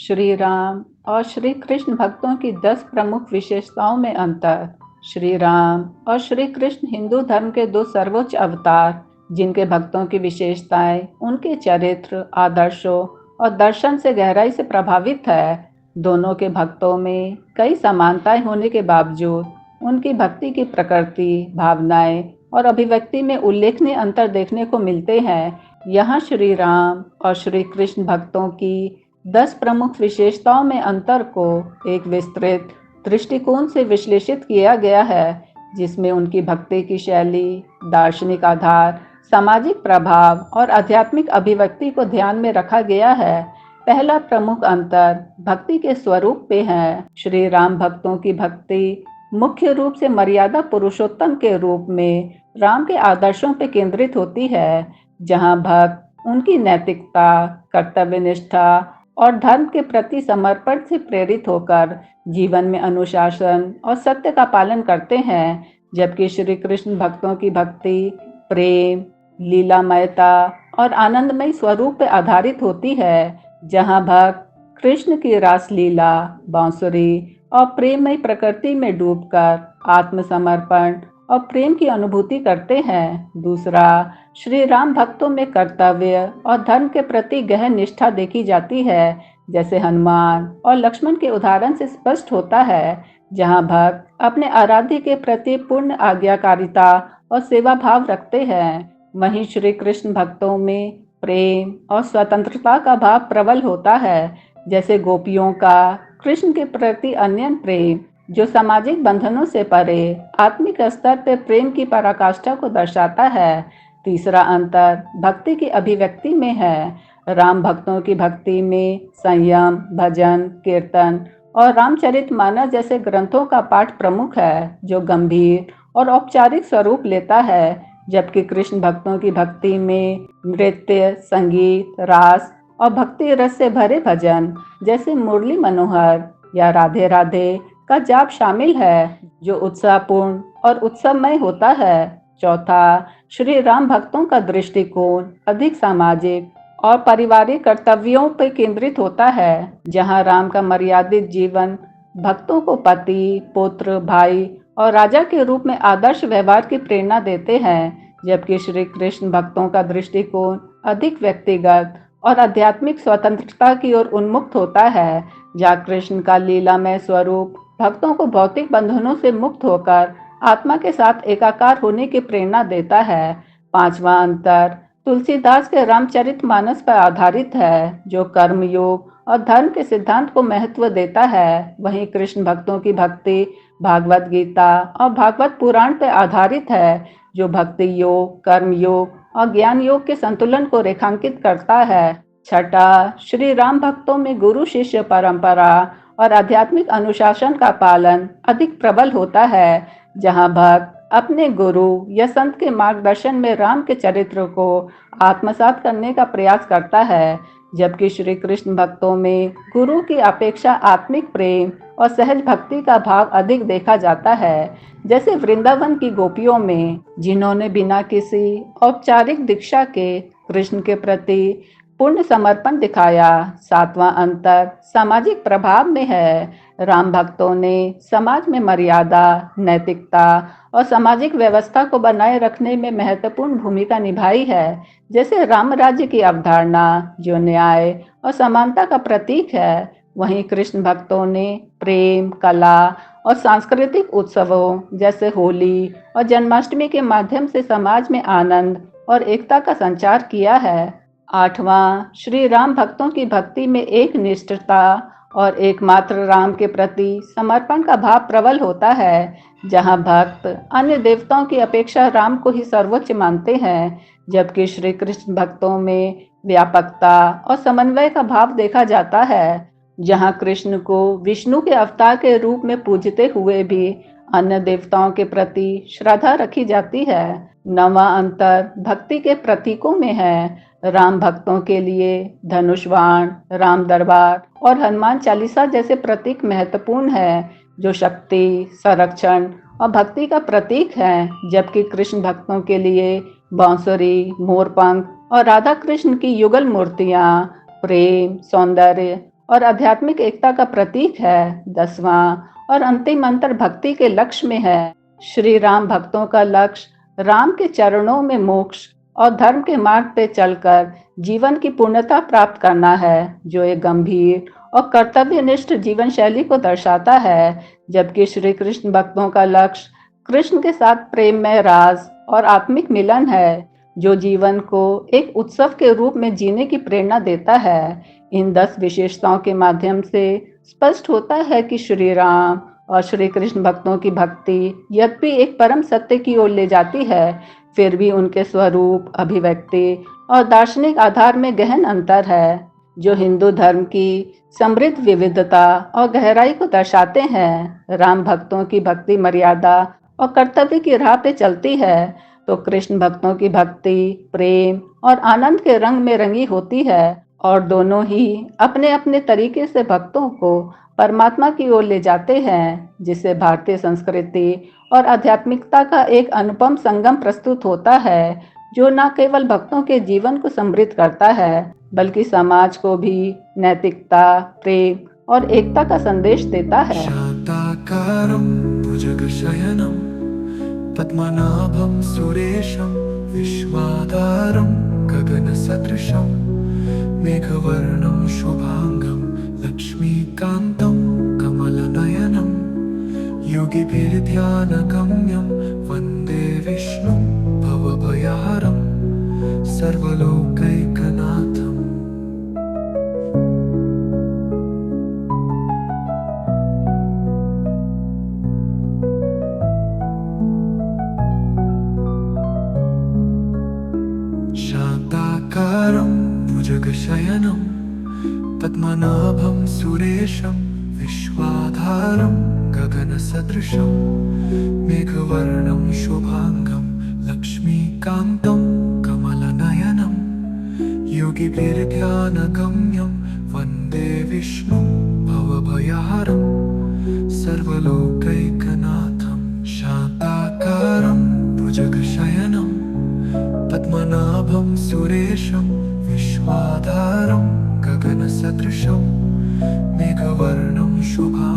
श्री राम और श्री कृष्ण भक्तों की 10 प्रमुख विशेषताओं में अंतर। श्री राम और श्री कृष्ण हिंदू धर्म के दो सर्वोच्च अवतार, जिनके भक्तों की विशेषताएं उनके चरित्र, आदर्शों और दर्शन से गहराई से प्रभावित है। दोनों के भक्तों में कई समानताएं होने के बावजूद उनकी भक्ति की प्रकृति, भावनाएं और अभिव्यक्ति में उल्लेखनीय अंतर देखने को मिलते हैं। यहाँ श्री राम और श्री कृष्ण भक्तों की 10 प्रमुख विशेषताओं में अंतर को एक विस्तृत दृष्टिकोण से विश्लेषित किया गया है, जिसमें उनकी भक्ति की शैली, दार्शनिक आधार, सामाजिक प्रभाव और आध्यात्मिक अभिव्यक्ति को ध्यान में रखा गया है। पहला प्रमुख अंतर भक्ति के स्वरूप पे है। श्री राम भक्तों की भक्ति मुख्य रूप से मर्यादा पुरुषोत्तम के रूप में राम के आदर्शों पर केंद्रित होती है, जहां भक्त उनकी नैतिकता, कर्तव्य निष्ठा और धर्म के प्रति समर्पण से प्रेरित होकर जीवन में अनुशासन और सत्य का पालन करते हैं, जबकि श्री कृष्ण भक्तों की भक्ति प्रेम, लीलामयता और आनंदमय स्वरूप पर आधारित होती है, जहां भक्त कृष्ण की रासलीला, बांसुरी और प्रेममय प्रकृति में डूबकर आत्मसमर्पण और प्रेम की अनुभूति करते हैं। दूसरा, श्री राम भक्तों में कर्तव्य और धर्म के प्रति गहन निष्ठा देखी जाती है, जैसे हनुमान और लक्ष्मण के उदाहरण से स्पष्ट होता है, जहां भक्त अपने आराध्य के प्रति पूर्ण आज्ञाकारिता और सेवा भाव रखते हैं। वहीं श्री कृष्ण भक्तों में प्रेम और स्वतंत्रता का भाव प्रबल होता है, जैसे गोपियों का कृष्ण के प्रति अनन्य प्रेम, जो सामाजिक बंधनों से परे आत्मिक स्तर पर प्रेम की पराकाष्ठा को दर्शाता है। तीसरा अंतर भक्ति की अभिव्यक्ति में है। राम भक्तों की भक्ति में संयम, भजन, कीर्तन और रामचरितमानस जैसे ग्रंथों का पाठ प्रमुख है, जो गंभीर और औपचारिक स्वरूप लेता है, जबकि कृष्ण भक्तों की भक्ति में नृत्य, संगीत, रास और भक्ति रस से भरे भजन जैसे मुरली मनोहर या राधे राधे का जाप शामिल है, जो उत्साहपूर्ण और उत्सवमय होता है। चौथा, श्री राम भक्तों का दृष्टिकोण अधिक सामाजिक और पारिवारिक कर्तव्यों पर केंद्रित होता है, जहां राम का मर्यादित जीवन भक्तों को पति, पुत्र, भाई और राजा के रूप में आदर्श व्यवहार की प्रेरणा देते हैं, जबकि श्री कृष्ण भक्तों का दृष्टिकोण अधिक व्यक्तिगत और आध्यात्मिक स्वतंत्रता की ओर उन्मुक्त होता है, जहाँ कृष्ण का लीलामय स्वरूप भक्तों को भौतिक बंधनों से मुक्त होकर आत्मा के साथ एकाकार होने की प्रेरणा देता है। पांचवा अंतर तुलसीदास के रामचरितमानस पर आधारित है, जो कर्म योग और धर्म के सिद्धांत को महत्व देता है। वहीं कृष्ण भक्तों की भक्ति भागवत गीता और भागवत पुराण पर आधारित है, जो भक्ति योग, कर्म योग और ज्ञान योग के संतुलन को रेखांकित करता है। छठा, श्री राम भक्तों में गुरु शिष्य परंपरा और आध्यात्मिक अनुशासन का पालन अधिक प्रबल होता है, जहां भक्त अपने गुरु या संत के मार्गदर्शन में राम के चरित्र को आत्मसात करने का प्रयास करता है, जबकि श्री कृष्ण भक्तों में गुरु की अपेक्षा आत्मिक प्रेम और सहज भक्ति का भाव अधिक देखा जाता है, जैसे वृंदावन की गोपियों में, जिन्होंने बिना किसी औपचारिक दीक्षा के कृष्ण के प्रति पूर्ण समर्पण दिखाया। सातवां अंतर सामाजिक प्रभाव में है। राम भक्तों ने समाज में मर्यादा, नैतिकता और सामाजिक व्यवस्था को बनाए रखने में महत्वपूर्ण भूमिका निभाई है, जैसे राम राज्य की अवधारणा, जो न्याय और समानता का प्रतीक है। वहीं कृष्ण भक्तों ने प्रेम, कला और सांस्कृतिक उत्सवों जैसे होली और जन्माष्टमी के माध्यम से समाज में आनंद और एकता का संचार किया है। आठवां, श्री राम भक्तों की भक्ति में एक निष्ठता और एकमात्र राम के प्रति समर्पण का भाव प्रबल होता है, जहां भक्त अन्य देवताओं की अपेक्षा राम को ही सर्वोच्च मानते हैं, जबकि श्री कृष्ण भक्तों में व्यापकता और समन्वय का भाव देखा जाता है, जहां कृष्ण को विष्णु के अवतार के रूप में पूजते हुए भी अन्य देवताओं के प्रति श्रद्धा रखी जाती है। नवां अंतर भक्ति के प्रतीकों में है। राम भक्तों के लिए धनुष बाण, राम दरबार और हनुमान चालीसा जैसे प्रतीक महत्वपूर्ण है, जो शक्ति, संरक्षण और भक्ति का प्रतीक है, जबकि कृष्ण भक्तों के लिए बांसुरी, मोरपंख और राधा कृष्ण की युगल मूर्तियां प्रेम, सौंदर्य और आध्यात्मिक एकता का प्रतीक है। 10वां और अंतिम मंत्र भक्ति के लक्ष्य में है। श्री राम भक्तों का लक्ष्य राम के चरणों में मोक्ष और धर्म के मार्ग पे चलकर जीवन की पूर्णता प्राप्त करना है, जो एक गंभीर और कर्तव्यनिष्ठ जीवन शैली को दर्शाता है। जबकि श्री कृष्ण भक्तों का लक्ष्य कृष्ण के साथ प्रेम में राज और आत्मिक मिलन है, जो जीवन को एक उत्सव के रूप में जीने की प्रेरणा देता है। इन 10 विशेषताओं के माध्यम से स्पष्ट होता है कि श्री राम और श्री कृष्ण भक्तों की भक्ति यद्यपि एक परम सत्य की ओर ले जाती है, फिर भी उनके स्वरूप, अभिव्यक्ति और दार्शनिक आधार में गहन अंतर है, जो हिंदू धर्म की समृद्ध विविधता और गहराई को दर्शाते हैं। राम भक्तों की भक्ति मर्यादा और कर्तव्य की राह पे चलती है, तो कृष्ण भक्तों की भक्ति प्रेम और आनंद के रंग में रंगी होती है, और दोनों ही अपने अपने तरीके से भक्तों को परमात्मा की ओर ले जाते हैं, जिससे भारतीय संस्कृति और आध्यात्मिकता का एक अनुपम संगम प्रस्तुत होता है, जो न केवल भक्तों के जीवन को समृद्ध करता है, बल्कि समाज को भी नैतिकता, प्रेम और एकता का संदेश देता है। शांताकारं भुजगशयनं पद्मनाभं सुरेशं विश्वाधारं गगनसदृशं मेघवर्णं शुभांगं लक्ष्मीकान्तं कमलनयनं योगिभिर्ध्यानगम्यं वन्दे विष्णुं भवभयहरं सर्वलोकैकनाथम्। शांताकारं भुजगशयनं पद्मनाभं सुरेशं विश्वाधारं गगनसदृशं मेघवर्णं शुभांगं लक्ष्मीकान्तं कमलनयनं योगिभिर्ध्यानगम्यं वन्दे विष्णुं भवभयहरं सर्वलोकैकनाथं। शांताकारं भुजगशयनं पद्मनाभं सुरेशं विश्वाधारं गगनसदृशं मेघवर्णं शुभांगं